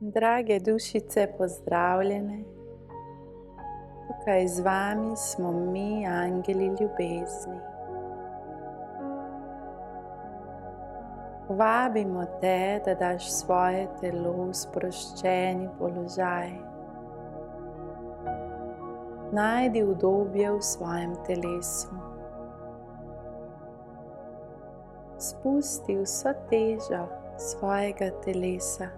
Drage dušice, pozdravljene. Tukaj z vami smo mi, angeli ljubezni. Vabimo te, da daš svoje telo v sproščeni položaj. Najdi udobje v svojem telesu. Spusti vso težo svojega telesa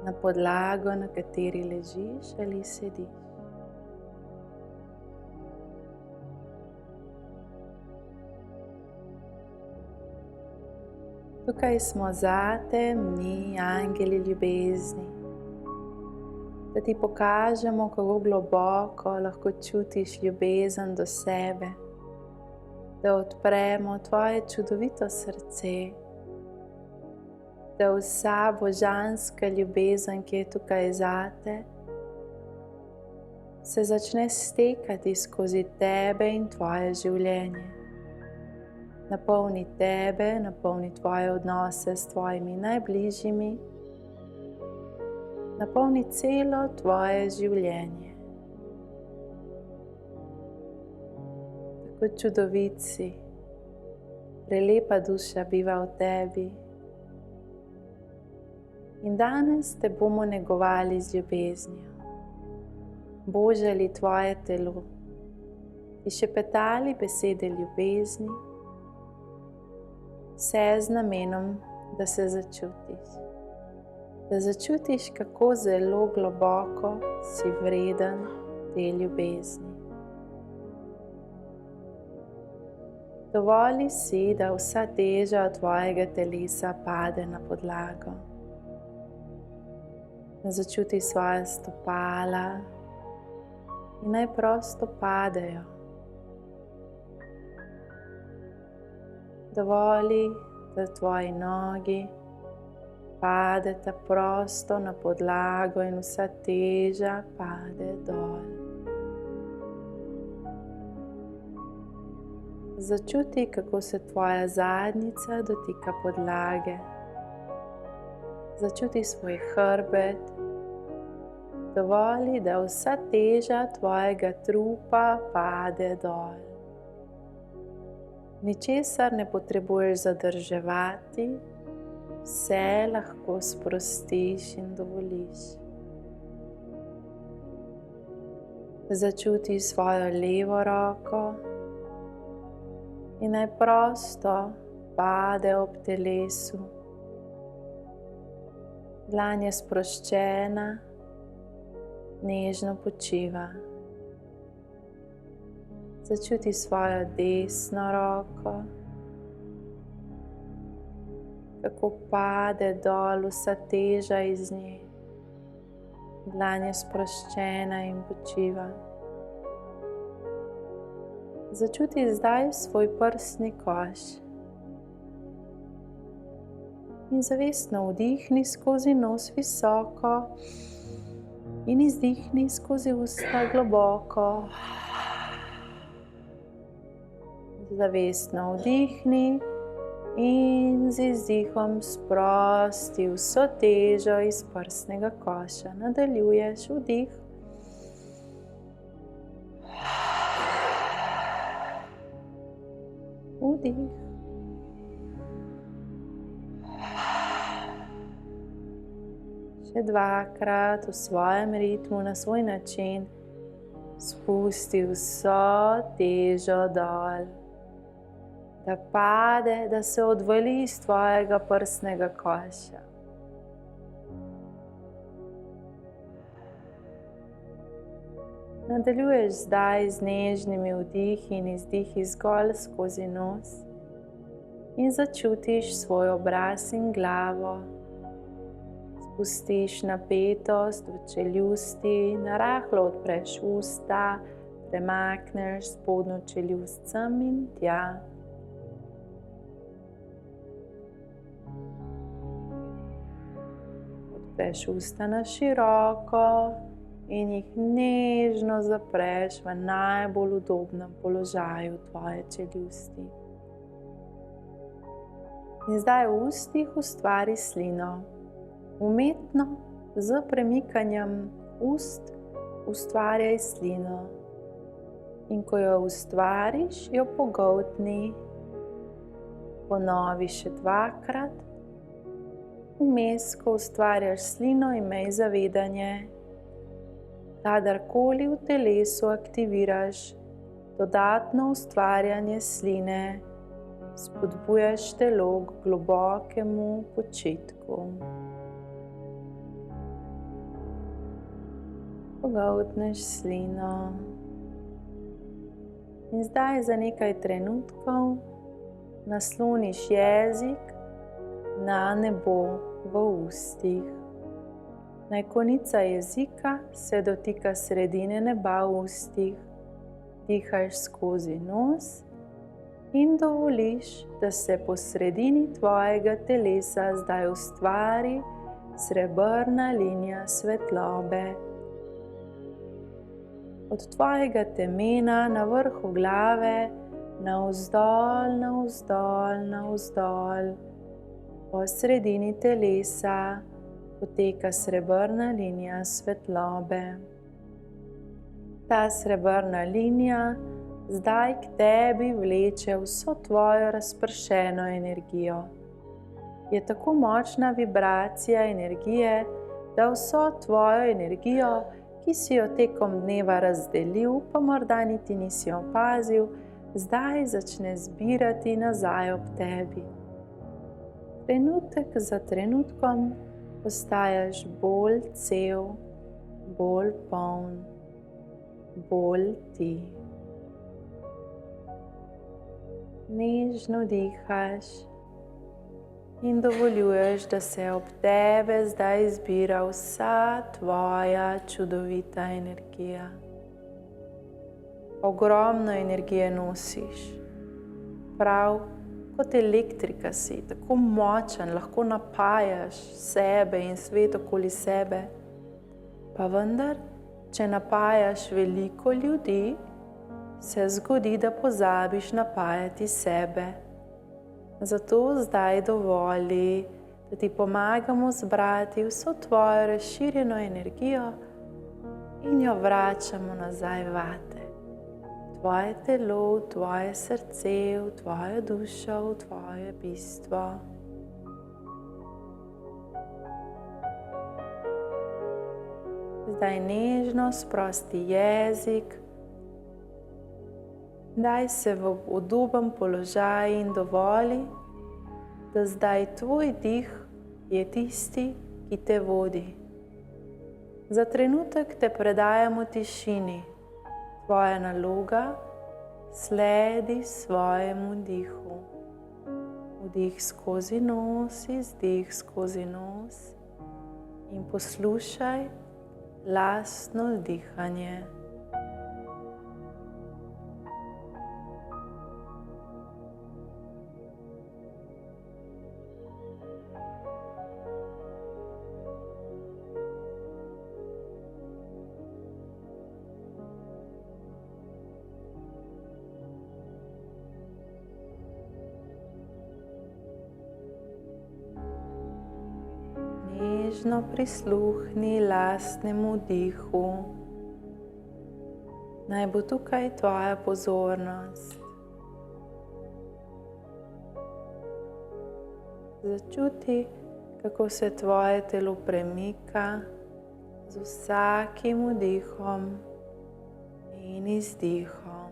na podlago, na kateri ležiš ali sediš. Tukaj smo zate, mi, angeli ljubezni, da ti pokažemo, kako globoko lahko čutiš ljubezen do sebe, da odpremo tvoje čudovito srce, da vsa božanska ljubezen, ki je tukaj zate, se začne stekati skozi tebe in tvoje življenje. Napolni tebe, napolni tvoje odnose s tvojimi najbližjimi, napolni celo tvoje življenje. Tako čudovit si, prelepa duša biva v tebi. In danes te bomo negovali z ljubeznijo, božali tvoje telo, ti šepetali besede ljubezni, vse z namenom, da se začutiš. Da začutiš, kako zelo globoko si vreden te ljubezni. Dovoli si, da vsa teža tvojega telesa pade na podlago. Začuti svoja stopala in naj prosto padejo. Dovoli, da tvoji nogi padeta prosto na podlago in vsa teža pade dol. Začuti, kako se tvoja zadnjica dotika podlage. Začuti svoj hrbet. Dovoli, da vsa teža tvojega trupa pade dol. Ničesar ne potrebuješ zadrževati, vse lahko sprostiš in dovoliš. Začuti svojo levo roko in naj prosto pade ob telesu. Dlan je sproščena, nežno počiva. Začuti svojo desno roko, kako pade dol vsa teža iz nje. Dlan je sproščena in počiva. Začuti zdaj svoj prsni koš. In zavestno vdihni skozi nos visoko in izdihni skozi usta globoko. Zavestno vdihni in z izdihom sprosti vso težo iz prsnega koša. Nadaljuješ vdih. Vdih. Še dvakrat v svojem ritmu, na svoj način, spusti vso težo dol. Da pade, da se odvali iz tvojega prsnega koša. Nadaljuješ zdaj z nežnimi vdihi in izdihi zgolj skozi nos in začutiš svoj obraz in glavo. Spustiš napetost v čeljusti, narahlo odpreš usta, premakneš spodnjo čeljust sem in tja. Odpreš usta na široko in jih nežno zapreš v najbolj udobnem položaju tvoje čeljusti. In zdaj v ustih ustvari slino. Umetno z premikanjem ust ustvarjaj slino. In ko jo ustvariš, jo pogoltni. Ponovi še 2-krat. Vmes, ko ustvarjaš slino, imej zavedanje. Kadarkoli v telesu aktiviraš dodatno ustvarjanje sline, spodbujaš telo k globokemu počitku. Pogoltneš slino. In zdaj za nekaj trenutkov nasloniš jezik na nebo v ustih. Naj konica jezika se dotika sredine neba v ustih. Dihaš skozi nos in dovoliš, da se po sredini tvojega telesa zdaj ustvari srebrna linija svetlobe. Od tvojega temena na vrhu glave navzdol, navzdol, navzdol. Po sredini telesa poteka srebrna linija svetlobe. Ta srebrna linija zdaj k tebi vleče vso tvojo razpršeno energijo. Je tako močna vibracija energije, da vso tvojo energijo, ki si jo tekom dneva razdelil, pa morda niti nisi opazil, zdaj začne zbirati nazaj ob tebi. Trenutek za trenutkom postajaš bolj cel, bolj poln, bolj ti. Nežno dihaš in dovoljuješ, da se ob tebe zdaj zbira vsa tvoja čudovita energija. Ogromno energije nosiš, prav kot elektrika si, tako močen, lahko napajaš sebe in svet okoli sebe. Pa vendar, če napajaš veliko ljudi, se zgodi, da pozabiš napajati sebe. Zato zdaj dovoli, da ti pomagamo zbrati vso tvojo razširjeno energijo in jo vračamo nazaj vate. Tvoje telo, v tvoje srce, v tvojo dušo, v tvoje bistvo. Zdaj nežno sprosti jezik. Daj se v udoben položaj in dovoli, da zdaj tvoj dih je tisti, ki te vodi. Za trenutek te predajamo tišini. Tvoja naloga, sledi svojemu dihu. Vdih skozi nos, izdih skozi nos in poslušaj lastno dihanje. Nežno prisluhni lastnemu dihu. Naj bo tukaj tvoja pozornost. Začuti, kako se tvoje telo premika z vsakim vdihom in izdihom.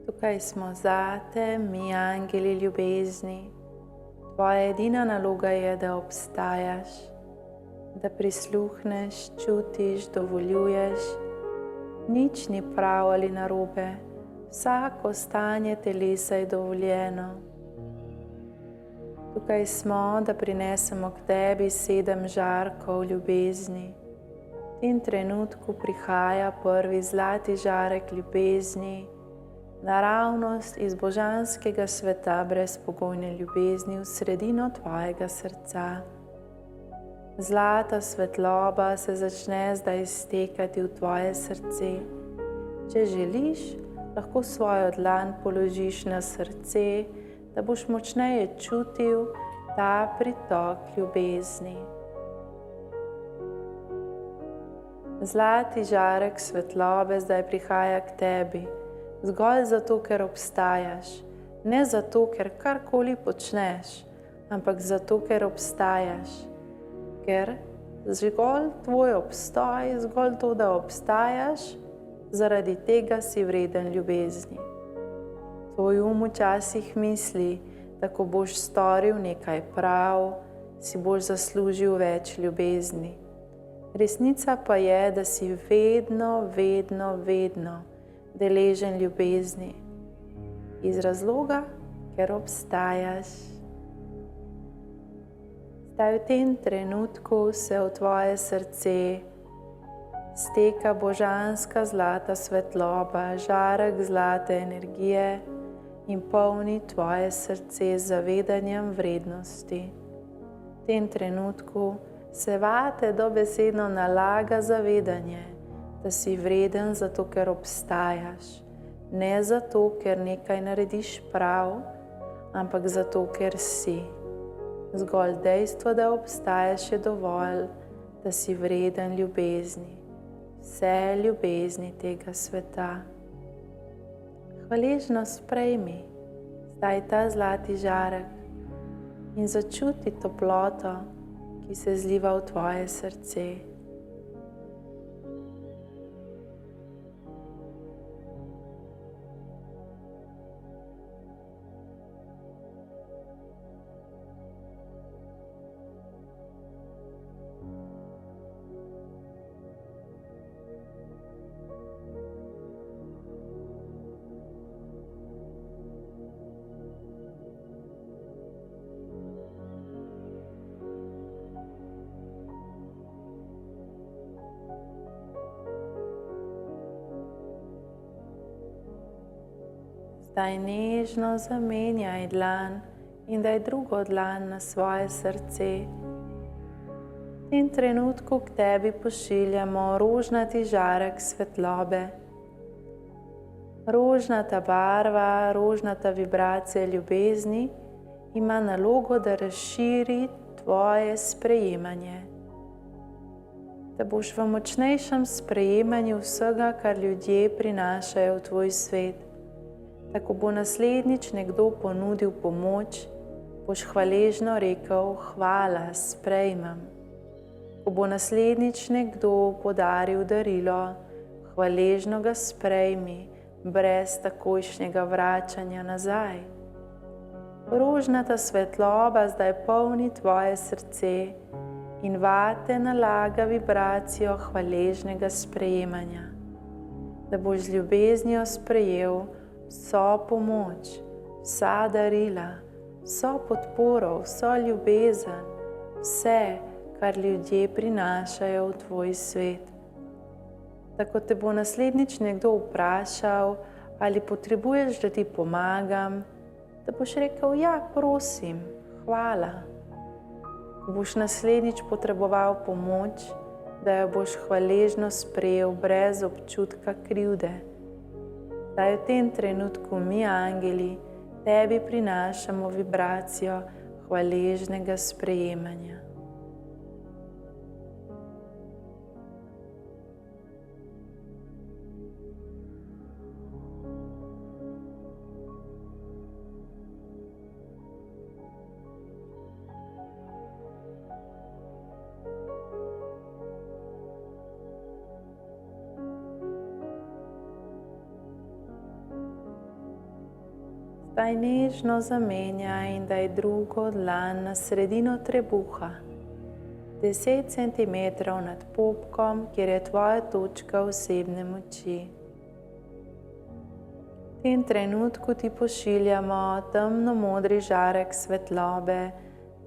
Tukaj smo zate, mi angeli ljubezni. Tvoja edina naloga je, da obstajaš, da prisluhneš, čutiš, dovoljuješ. Nič ni prav ali narobe, vsako stanje telesa je dovoljeno. Tukaj smo, da prinesemo k tebi 7 žarkov ljubezni. V tem trenutku prihaja prvi zlati žarek ljubezni, naravnost iz božanskega sveta brezpogojne ljubezni v sredino tvojega srca. Zlata svetloba se začne zdaj iztekati v tvoje srce. Če želiš, lahko svojo dlan položiš na srce, da boš močneje čutil ta pritok ljubezni. Zlati žarek svetlobe zdaj prihaja k tebi, zgolj zato, ker obstajaš, ne zato, ker karkoli počneš, ampak zato, ker obstajaš. Ker zgolj tvoj obstoj, zgolj to, da obstajaš, zaradi tega si vreden ljubezni. Tvoj včasih misli, da ko boš storil nekaj prav, si boš zaslužil več ljubezni. Resnica pa je, da si vedno, vedno, vedno deležen ljubezni. Iz razloga, ker obstajaš. Zdaj v tem trenutku se v tvoje srce steka božanska zlata svetloba, žarek zlate energije in polni tvoje srce z zavedanjem vrednosti. V tem trenutku se vate dobesedno nalaga zavedanje, da si vreden zato, ker obstajaš, ne zato, ker nekaj narediš prav, ampak zato, ker si. Zgolj dejstvo, da obstajaš, je dovolj, da si vreden ljubezni, vse ljubezni tega sveta. Hvaležno sprejmi zdaj ta zlati žarek in začuti toploto, ki se zliva v tvoje srce. Zdaj nežno zamenjaj dlan in daj drugo dlan na svoje srce. V tem trenutku k tebi pošiljamo rožnati žarek svetlobe. Rožnata barva, rožnata vibracija ljubezni ima nalogo, da razširi tvoje sprejemanje. Da boš v močnejšem sprejemanju vsega, kar ljudje prinašajo v tvoj svet. Tako bo naslednjič nekdo ponudil pomoč, boš hvaležno rekel: hvala, sprejmem. Ko bo naslednjič nekdo podaril darilo, hvaležno ga sprejmi, brez takojšnjega vračanja nazaj. Rožnata svetloba zdaj polni tvoje srce in vate nalaga vibracijo hvaležnega sprejemanja. Da boš z ljubeznijo sprejel vso pomoč, vsa darila, vso podporo, vso ljubezen, vse, kar ljudje prinašajo v tvoj svet. Tako te bo naslednjič nekdo vprašal, ali potrebuješ, da ti pomagam, da boš rekel: ja, prosim, hvala. Ko boš naslednjič potreboval pomoč, da jo boš hvaležno sprejel brez občutka krivde. Zdaj v tem trenutku mi, angeli, tebi prinašamo vibracijo hvaležnega sprejemanja. Zdaj nežno zamenjaj in daj drugo dlan na sredino trebuha, 10 cm nad popkom, kjer je tvoja točka osebne moči. V tem trenutku ti pošiljamo temno modri žarek svetlobe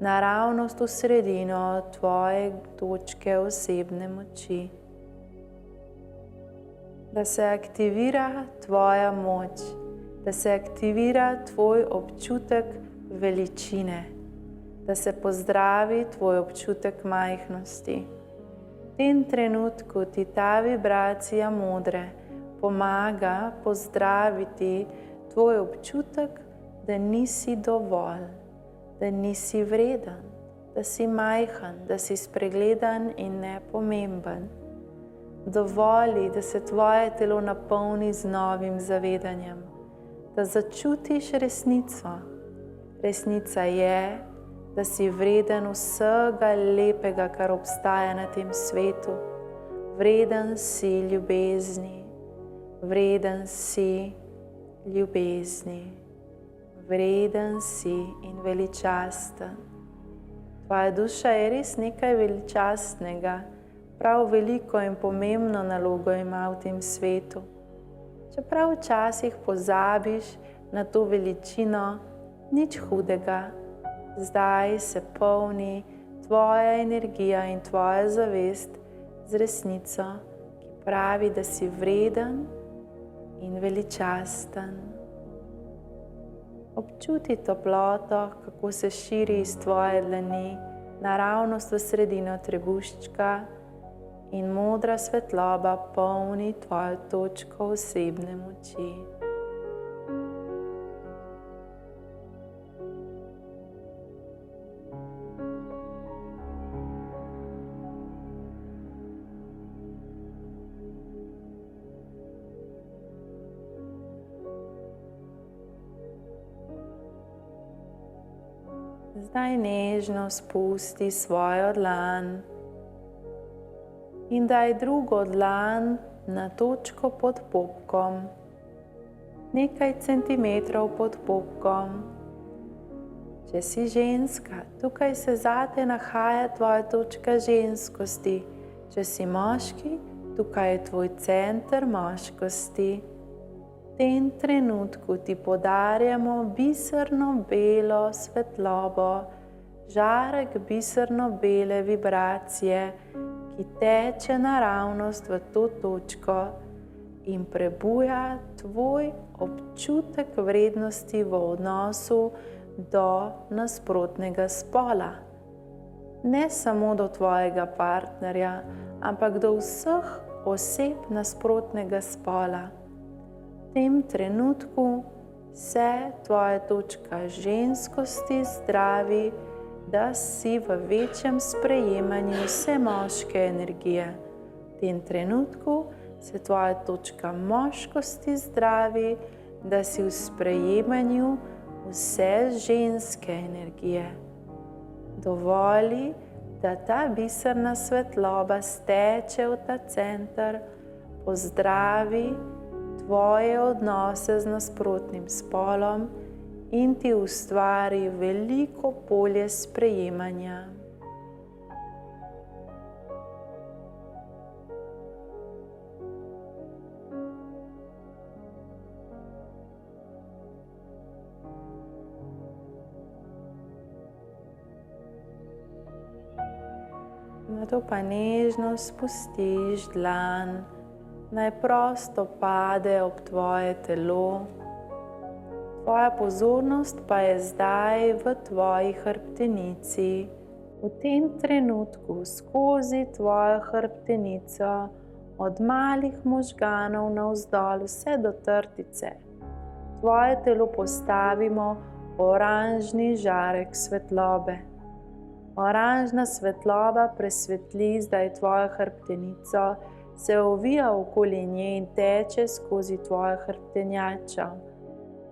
naravnost v sredino tvoje točke osebne moči. Da se aktivira tvoja moč, da se aktivira tvoj občutek veličine, da se pozdravi tvoj občutek majhnosti. V tem trenutku ti ta vibracija modre pomaga pozdraviti tvoj občutek, da nisi dovolj, da nisi vreden, da si majhen, da si spregledan in nepomemben. Dovoli, da se tvoje telo napolni z novim zavedanjem, da začutiš resnico. Resnica je, da si vreden vsega lepega, kar obstaja na tem svetu. Vreden si ljubezni. Vreden si ljubezni, vreden si in veličasten. Tvoja duša je res nekaj veličastnega, prav veliko in pomembno nalogo ima v tem svetu. Čeprav včasih pozabiš na to veličino, nič hudega. Zdaj se polni tvoja energija in tvoja zavest z resnico, ki pravi, da si vreden in veličasten. Občuti toploto, kako se širi iz tvoje dlani naravnost v sredino trebuščka in modra svetloba polni tvojo točko osebne moči. Zdaj nežno spusti svojo dlan in daj drugo dlan na točko pod popkom, nekaj centimetrov pod popkom. Če si ženska, tukaj se zate nahaja tvoja točka ženskosti. Če si moški, tukaj je tvoj center moškosti. V tem trenutku ti podarjamo biserno belo svetlobo, žarek biserno bele vibracije, ki teče naravnost v to točko in prebuja tvoj občutek vrednosti v odnosu do nasprotnega spola. Ne samo do tvojega partnerja, ampak do vseh oseb nasprotnega spola. V tem trenutku se tvoja točka ženskosti zdravi, da si v večjem sprejemanju vse moške energije. V tem trenutku se tvoja točka moškosti zdravi, da si v sprejemanju vse ženske energije. Dovoli, da ta biserna svetloba steče v ta center, pozdravi tvoje odnose z nasprotnim spolom in ti ustvari veliko polje sprejemanja. Nato pa nežno spustiš dlan, naj prosto pade ob tvoje telo. Tvoja pozornost pa je zdaj v tvoji hrbtenici. V tem trenutku skozi tvojo hrbtenico, od malih možganov navzdol vse do trtice, tvoje telo postavimo oranžni žarek svetlobe. Oranžna svetloba presvetli zdaj tvojo hrbtenico, se ovija okoli nje in teče skozi tvojo hrbtenjačo.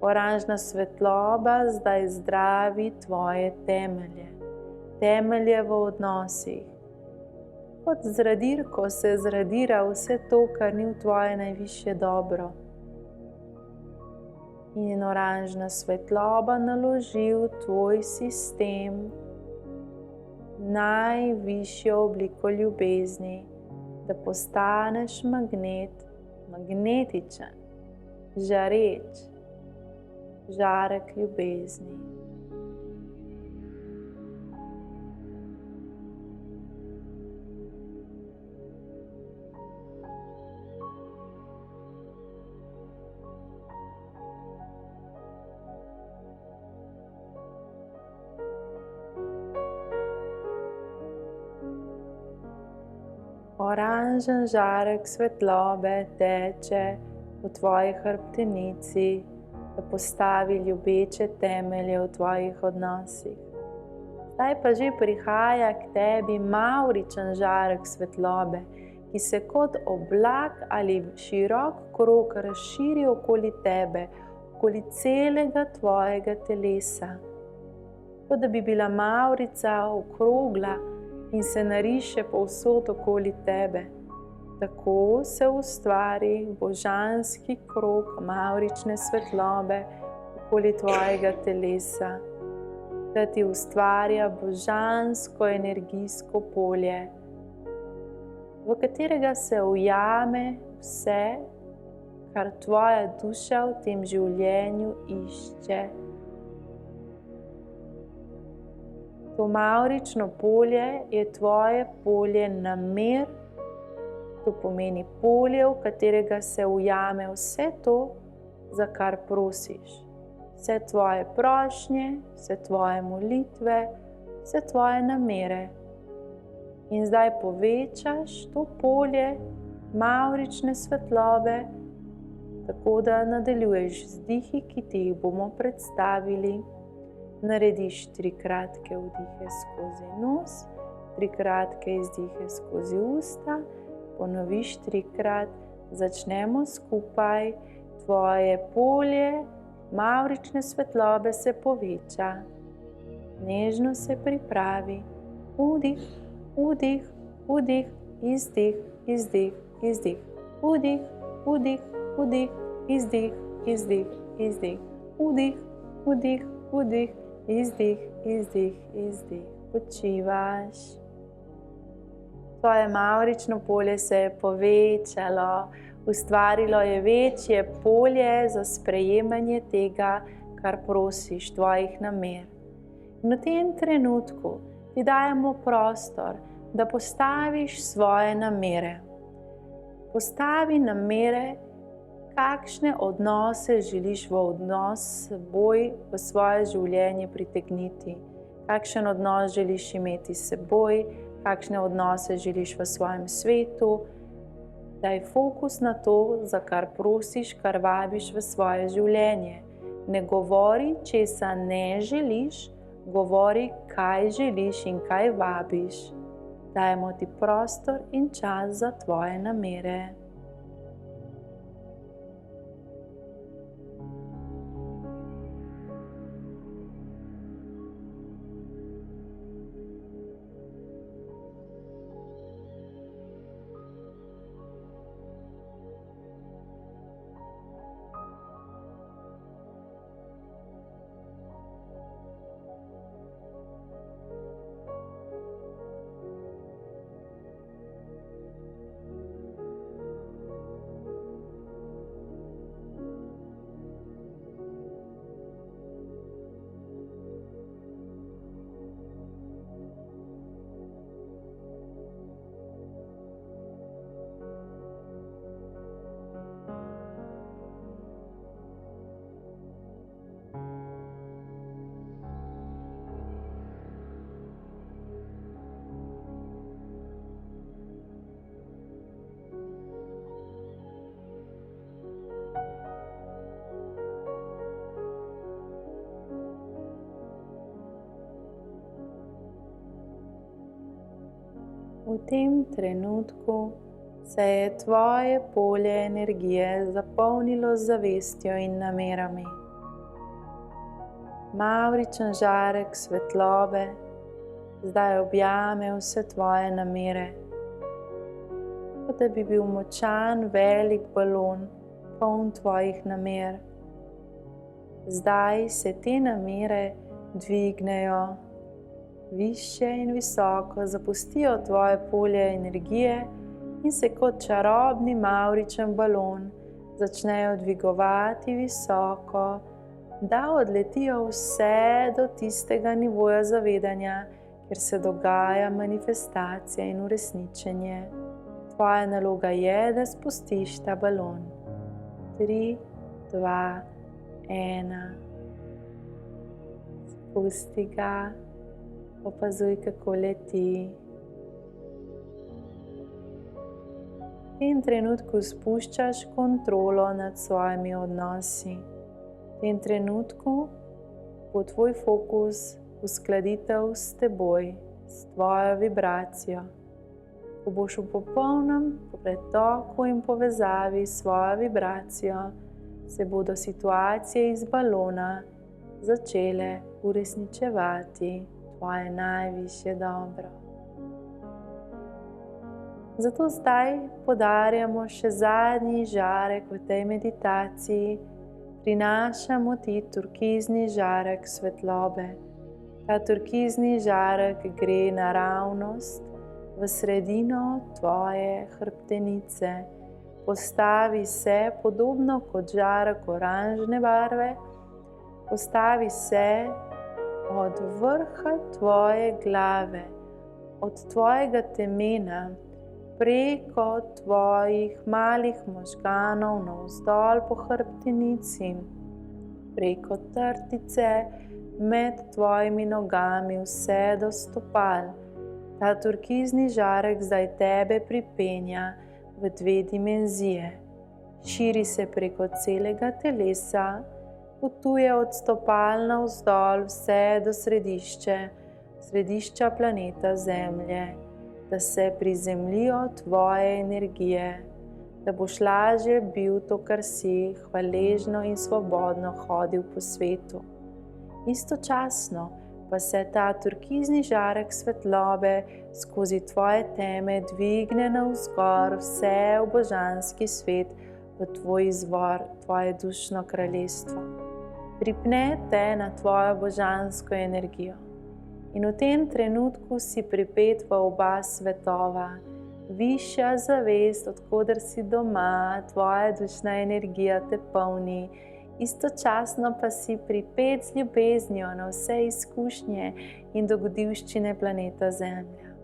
Oranžna svetloba zdaj zdravi tvoje temelje, temelje v odnosih. Kot z radirko se zradira vse to, kar ni v tvoje najvišje dobro. In oranžna svetloba naloži v tvoj sistem najvišjo obliko ljubezni, da postaneš magnet, magnetičen, žareč, žarek ljubezni. Oranžen žarek svetlobe teče v tvoji hrbtenici, da postavi ljubeče temelje v tvojih odnosih. Zdaj pa že prihaja k tebi mavričen žarek svetlobe, ki se kot oblak ali širok krog razširi okoli tebe, okoli celega tvojega telesa. Kot da bi bila mavrica okrogla in se nariše povsod okoli tebe. Tako se ustvari božanski krog mavrične svetlobe okoli tvojega telesa, da ti ustvarja božansko energijsko polje, v katerega se ujame vse, kar tvoja duša v tem življenju išče. To mavrično polje je tvoje polje namer, to pomeni polje, v katerega se ujame vse to, za kar prosiš. Vse tvoje prošnje, vse tvoje molitve, vse tvoje namere. In zdaj povečaš to polje mavrične svetlobe, tako da nadaljuješ z vdihi, ki ti jih bomo predstavili. Narediš 3 kratke vdihe skozi nos, 3 kratke izdihe skozi usta, ponoviš 3-krat, začnemo skupaj, tvoje polje mavrične svetlobe se poveča. Nežno se pripravi, vdih, vdih, vdih, izdih, izdih, izdih, vdih, vdih, vdih, izdih, izdih, izdih, vdih, vdih, vdih, izdih, izdih, izdih, počivaš. Tvoje mavrično polje se je povečalo, ustvarilo je večje polje za sprejemanje tega, kar prosiš, tvojih namer. In v tem trenutku ti dajemo prostor, da postaviš svoje namere. Postavi namere, kakšne odnose želiš v odnos s seboj v svoje življenje pritegniti. Kakšen odnos želiš imeti s seboj, kakšne odnose želiš v svojem svetu. Daj fokus na to, za kar prosiš, kar vabiš v svoje življenje. Ne govori, česa ne želiš, govori, kaj želiš in kaj vabiš. Dajemo ti prostor in čas za tvoje namere. V tem trenutku se je tvoje polje energije zapolnilo z zavestjo in namerami. Mavričen žarek svetlobe zdaj objame vse tvoje namere, kot da bi bil močan, velik balon, poln tvojih namer. Zdaj se te namere dvignejo višje in visoko, zapustijo tvoje polje energije in se kot čarobni mavričen balon začnejo dvigovati visoko da odletijo vse do tistega nivoja zavedanja, kjer se dogaja manifestacija in uresničenje. Tvoja naloga je, da spustiš ta balon. 3, 2, 1. Spusti ga, opazuj, kako leti. V tem trenutku spuščaš kontrolo nad svojimi odnosi. V tem trenutku bo tvoj fokus uskladitev s teboj, s tvojo vibracijo. Ko boš v popolnem pretoku in povezavi s svojo vibracijo, se bodo situacije iz balona začele uresničevati tvoje najvišje dobro. Zato zdaj podarjamo še zadnji žarek v tej meditaciji, prinašamo ti turkizni žarek svetlobe. Ta turkizni žarek gre naravnost v sredino tvoje hrbtenice. Postavi se podobno kot žarek oranžne barve, postavi se od vrha tvoje glave, od tvojega temena, preko tvojih malih možganov navzdol po hrbtenici, preko trtice, med tvojimi nogami vse do stopal. Ta turkizni žarek zdaj tebe pripenja v 2 dimenzije. Širi se preko celega telesa, potuje od stopal navzdol vse do središča planeta Zemlje, da se prizemljijo tvoje energije, da boš lažje bil to, kar si, hvaležno in svobodno hodil po svetu. Istočasno pa se ta turkizni žarek svetlobe skozi tvoje teme dvigne navzgor vse v božanski svet, v tvoj izvor, tvoje dušno kraljestvo. Pripne te na tvojo božansko energijo. In v tem trenutku si pripet v oba svetova. Višja zavest, od koder si doma, tvoja dušna energija te polni. Istočasno pa si pripet z ljubeznijo na vse izkušnje in dogodivščine planeta Zemlja.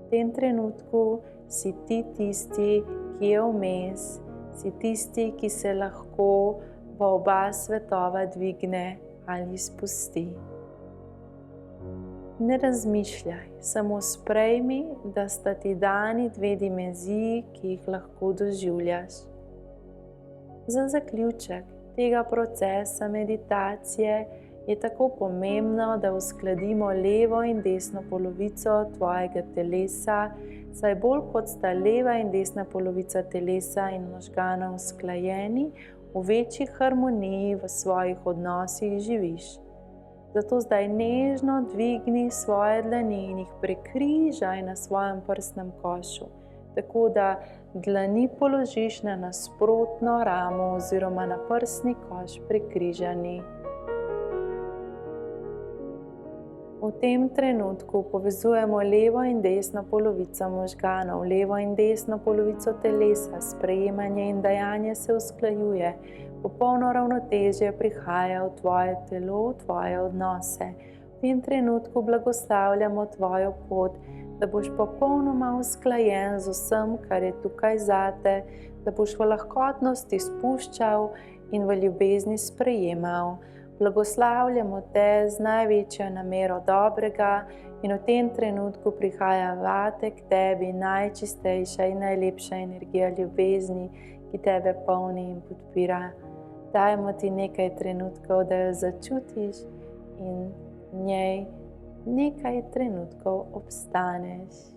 V tem trenutku si ti tisti, ki je vmes, si tisti, ki se lahko v oba svetova dvigne ali spusti. Ne razmišljaj, samo sprejmi, da sta ti dani 2 dimenziji, ki jih lahko doživljaš. Za zaključek tega procesa meditacije je tako pomembno, da uskladimo levo in desno polovico tvojega telesa, saj bolj kot sta leva in desna polovica telesa in možganov usklajeni, v večji harmoniji v svojih odnosih živiš. Zato zdaj nežno dvigni svoje dlani in jih prekrižaj na svojem prsnem košu, tako da dlani položiš na nasprotno ramo oziroma na prsni koš prekrižani. V tem trenutku povezujemo levo in desno polovico možganov, levo in desno polovico telesa, sprejemanje in dajanje se usklajuje, popolno ravnotežje prihaja v tvoje telo, v tvoje odnose. V tem trenutku blagoslavljamo tvojo pot, da boš popolnoma usklajen z vsem, kar je tukaj zate, da boš v lahkotnosti spuščal in v ljubezni sprejemal. Blagoslavljamo te z največjo namero dobrega in v tem trenutku prihaja vate k tebi najčistejša in najlepša energija ljubezni, ki tebe polni in podpira. Dajmo ti nekaj trenutkov, da jo začutiš in v njej nekaj trenutkov obstaneš.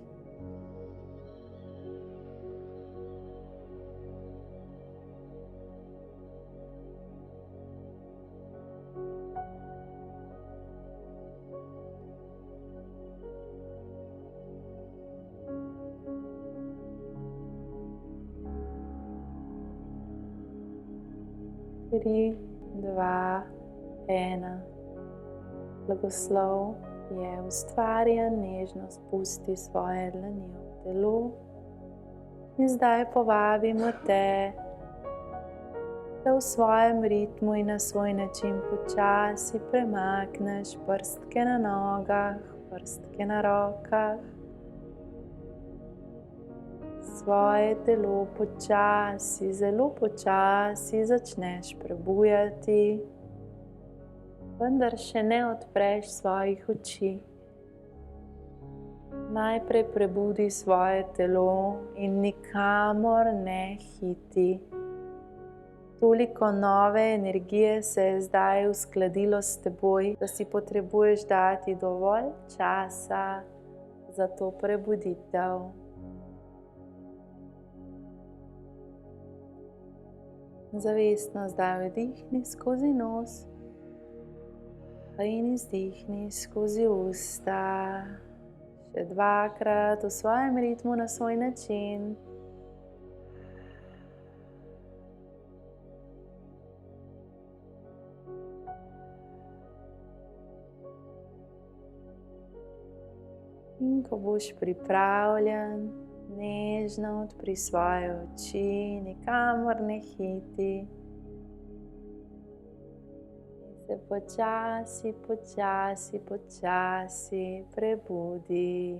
Tri, dva, ena. Blagoslov je ustvarjen, nežno spusti svoje dlani v telo. In zdaj povabimo te, da v svojem ritmu in na svoj način počasi premakneš prstke na nogah, prstke na rokah. Svoje telo počasi, zelo počasi začneš prebujati, vendar še ne odpreš svojih oči. Najprej prebudi svoje telo in nikamor ne hiti. Toliko nove energije se je zdaj uskladilo s teboj, da si potrebuješ dati dovolj časa za to prebuditev. Zavestno zdaj vdihni skozi nos in izdihni skozi usta. Še dvakrat v svojem ritmu na svoj način. In ko boš pripravljen, nežno odpri svoje oči, nikamor ne hiti. Se počasi, počasi, počasi prebudi.